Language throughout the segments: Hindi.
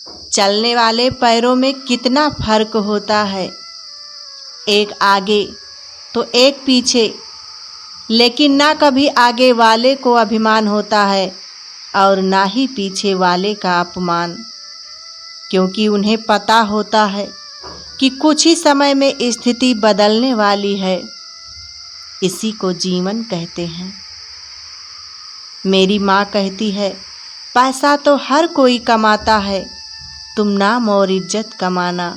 चलने वाले पैरों में कितना फर्क होता है, एक आगे तो एक पीछे। लेकिन ना कभी आगे वाले को अभिमान होता है और ना ही पीछे वाले का अपमान, क्योंकि उन्हें पता होता है कि कुछ ही समय में स्थिति बदलने वाली है। इसी को जीवन कहते हैं। मेरी माँ कहती है, पैसा तो हर कोई कमाता है, तुम नाम और इज्जत कमाना।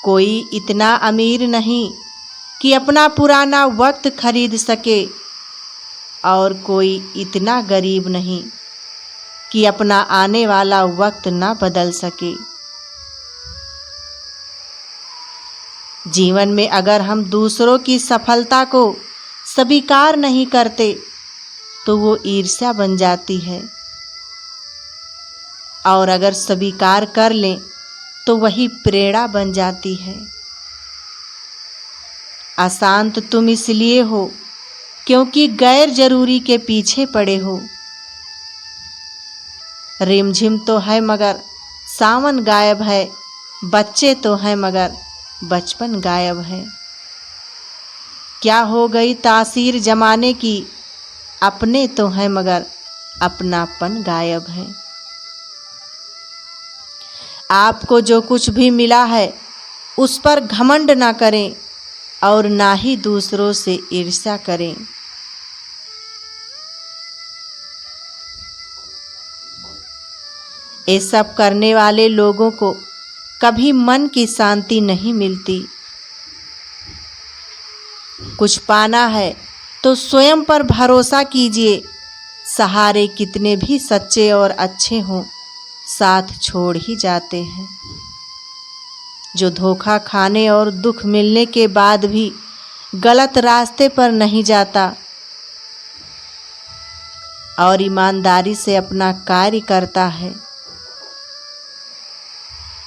कोई इतना अमीर नहीं कि अपना पुराना वक्त खरीद सके, और कोई इतना गरीब नहीं कि अपना आने वाला वक्त ना बदल सके। जीवन में अगर हम दूसरों की सफलता को स्वीकार नहीं करते तो वो ईर्ष्या बन जाती है, और अगर स्वीकार कर लें तो वही प्रेरणा बन जाती है। अशांत तुम इसलिए हो क्योंकि गैर जरूरी के पीछे पड़े हो। रिमझिम तो है मगर सावन गायब है, बच्चे तो हैं मगर बचपन गायब है। क्या हो गई तासीर जमाने की, अपने तो हैं मगर अपनापन गायब है। आपको जो कुछ भी मिला है उस पर घमंड ना करें और ना ही दूसरों से ईर्ष्या करें। ये सब करने वाले लोगों को कभी मन की शांति नहीं मिलती। कुछ पाना है तो स्वयं पर भरोसा कीजिए। सहारे कितने भी सच्चे और अच्छे हों, साथ छोड़ ही जाते हैं। जो धोखा खाने और दुख मिलने के बाद भी गलत रास्ते पर नहीं जाता और ईमानदारी से अपना कार्य करता है,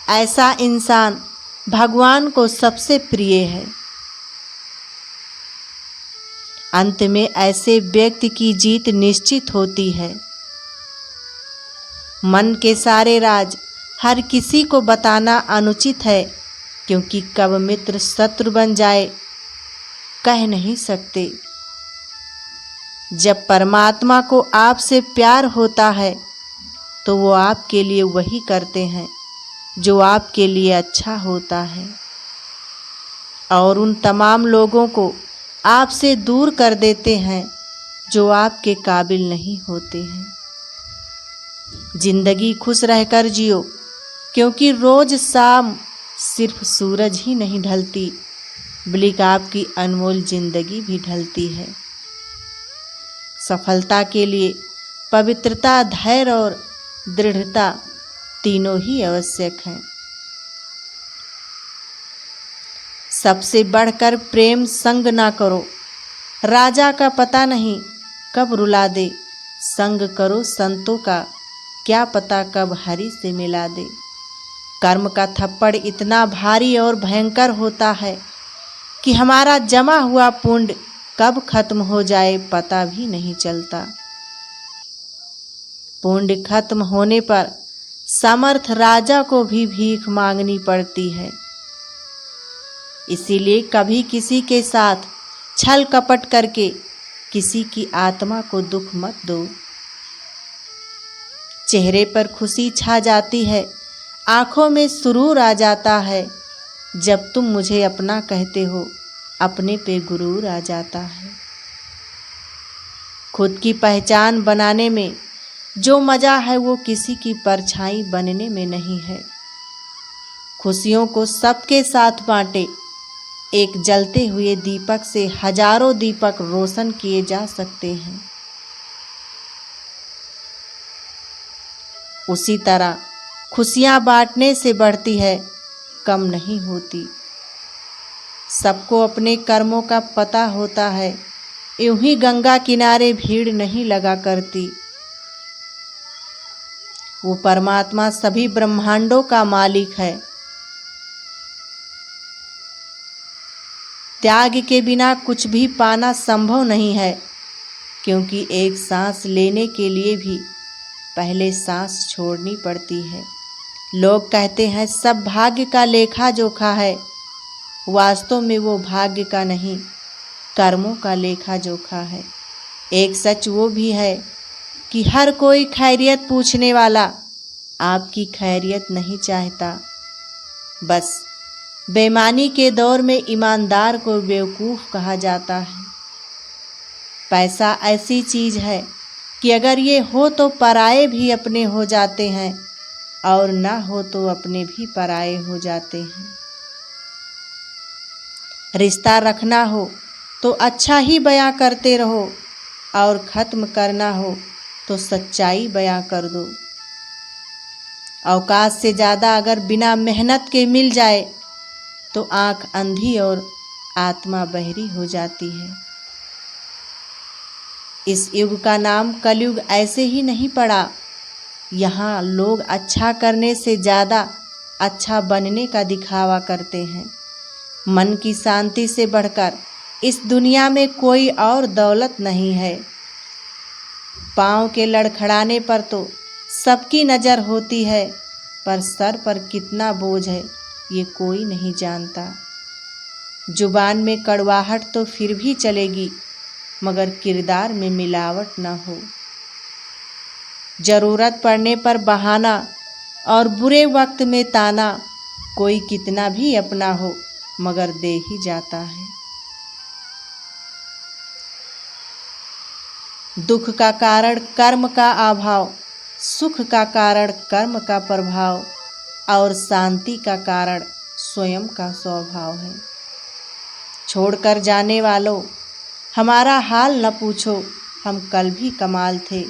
ऐसा इंसान भगवान को सबसे प्रिय है। अंत में ऐसे व्यक्ति की जीत निश्चित होती है। मन के सारे राज हर किसी को बताना अनुचित है, क्योंकि कब मित्र शत्रु बन जाए कह नहीं सकते। जब परमात्मा को आपसे प्यार होता है तो वो आपके लिए वही करते हैं जो आपके लिए अच्छा होता है, और उन तमाम लोगों को आपसे दूर कर देते हैं जो आपके काबिल नहीं होते हैं। जिंदगी खुश रहकर जियो, क्योंकि रोज शाम सिर्फ सूरज ही नहीं ढलती, बल्कि आपकी अनमोल जिंदगी भी ढलती है। सफलता के लिए पवित्रता, धैर्य और दृढ़ता तीनों ही आवश्यक हैं। सबसे बढ़कर प्रेम संग ना करो, राजा का पता नहीं कब रुला दे। संग करो संतों का, क्या पता कब हरि से मिला दे। कर्म का थप्पड़ इतना भारी और भयंकर होता है कि हमारा जमा हुआ पुण्य कब खत्म हो जाए पता भी नहीं चलता। पुण्य खत्म होने पर समर्थ राजा को भी भीख मांगनी पड़ती है। इसीलिए कभी किसी के साथ छल कपट करके किसी की आत्मा को दुख मत दो। चेहरे पर खुशी छा जाती है, आंखों में सुरूर आ जाता है। जब तुम मुझे अपना कहते हो, अपने पे गुरूर आ जाता है। खुद की पहचान बनाने में जो मजा है वो किसी की परछाई बनने में नहीं है। खुशियों को सबके साथ बांटे। एक जलते हुए दीपक से हजारों दीपक रोशन किए जा सकते हैं। उसी तरह खुशियां बांटने से बढ़ती है, कम नहीं होती। सबको अपने कर्मों का पता होता है, यूं ही गंगा किनारे भीड़ नहीं लगा करती। वो परमात्मा सभी ब्रह्मांडों का मालिक है। त्याग के बिना कुछ भी पाना संभव नहीं है, क्योंकि एक सांस लेने के लिए भी पहले सांस छोड़नी पड़ती है। लोग कहते हैं सब भाग्य का लेखा जोखा है, वास्तव में वो भाग्य का नहीं, कर्मों का लेखा जोखा है। एक सच वो भी है कि हर कोई खैरियत पूछने वाला आपकी खैरियत नहीं चाहता। बस बेईमानी के दौर में ईमानदार को बेवकूफ़ कहा जाता है। पैसा ऐसी चीज़ है कि अगर ये हो तो पराये भी अपने हो जाते हैं, और ना हो तो अपने भी पराये हो जाते हैं। रिश्ता रखना हो तो अच्छा ही बयां करते रहो, और ख़त्म करना हो तो सच्चाई बयां कर दो। औकात से ज़्यादा अगर बिना मेहनत के मिल जाए तो आँख अंधी और आत्मा बहरी हो जाती है। इस युग का नाम कलयुग ऐसे ही नहीं पड़ा। यहाँ लोग अच्छा करने से ज़्यादा अच्छा बनने का दिखावा करते हैं। मन की शांति से बढ़कर इस दुनिया में कोई और दौलत नहीं है। पाँव के लड़खड़ाने पर तो सबकी नज़र होती है, पर सर पर कितना बोझ है ये कोई नहीं जानता। जुबान में कड़वाहट तो फिर भी चलेगी, मगर किरदार में मिलावट ना हो। ज़रूरत पड़ने पर बहाना और बुरे वक्त में ताना, कोई कितना भी अपना हो मगर दे ही जाता है। दुख का कारण कर्म का अभाव, सुख का कारण कर्म का प्रभाव, और शांति का कारण स्वयं का स्वभाव है। छोड़कर जाने वालों, हमारा हाल न पूछो, हम कल भी कमाल थे,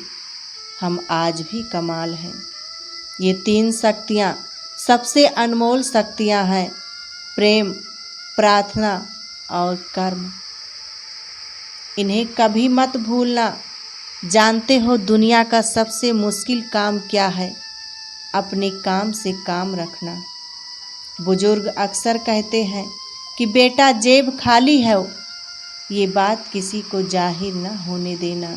हम आज भी कमाल हैं। ये तीन शक्तियाँ सबसे अनमोल शक्तियाँ हैं, प्रेम, प्रार्थना और कर्म। इन्हें कभी मत भूलना। जानते हो दुनिया का सबसे मुश्किल काम क्या है? अपने काम से काम रखना। बुजुर्ग अक्सर कहते हैं कि बेटा जेब खाली है, ये बात किसी को जाहिर न होने देना।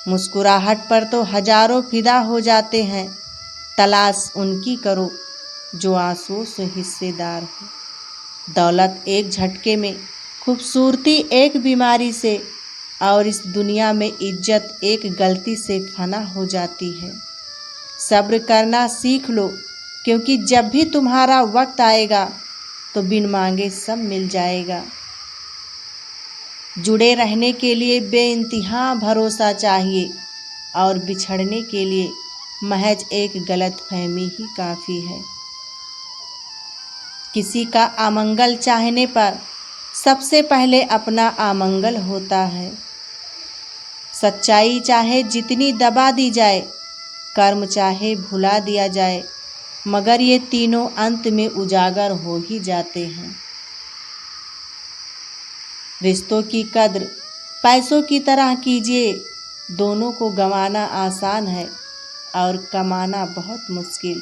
मुस्कुराहट पर तो हजारों फिदा हो जाते हैं, तलाश उनकी करो जो आंसुओं से हिस्सेदार हो। दौलत एक झटके में, खूबसूरती एक बीमारी से, और इस दुनिया में इज्जत एक गलती से फना हो जाती है। सब्र करना सीख लो, क्योंकि जब भी तुम्हारा वक्त आएगा तो बिन मांगे सब मिल जाएगा। जुड़े रहने के लिए बेइंतहा भरोसा चाहिए, और बिछड़ने के लिए महज एक गलतफहमी ही काफ़ी है। किसी का अमंगल चाहने पर सबसे पहले अपना अमंगल होता है। सच्चाई चाहे जितनी दबा दी जाए, कर्म चाहे भुला दिया जाए, मगर ये तीनों अंत में उजागर हो ही जाते हैं। रिश्तों की कद्र पैसों की तरह कीजिए। दोनों को गंवाना आसान है और कमाना बहुत मुश्किल।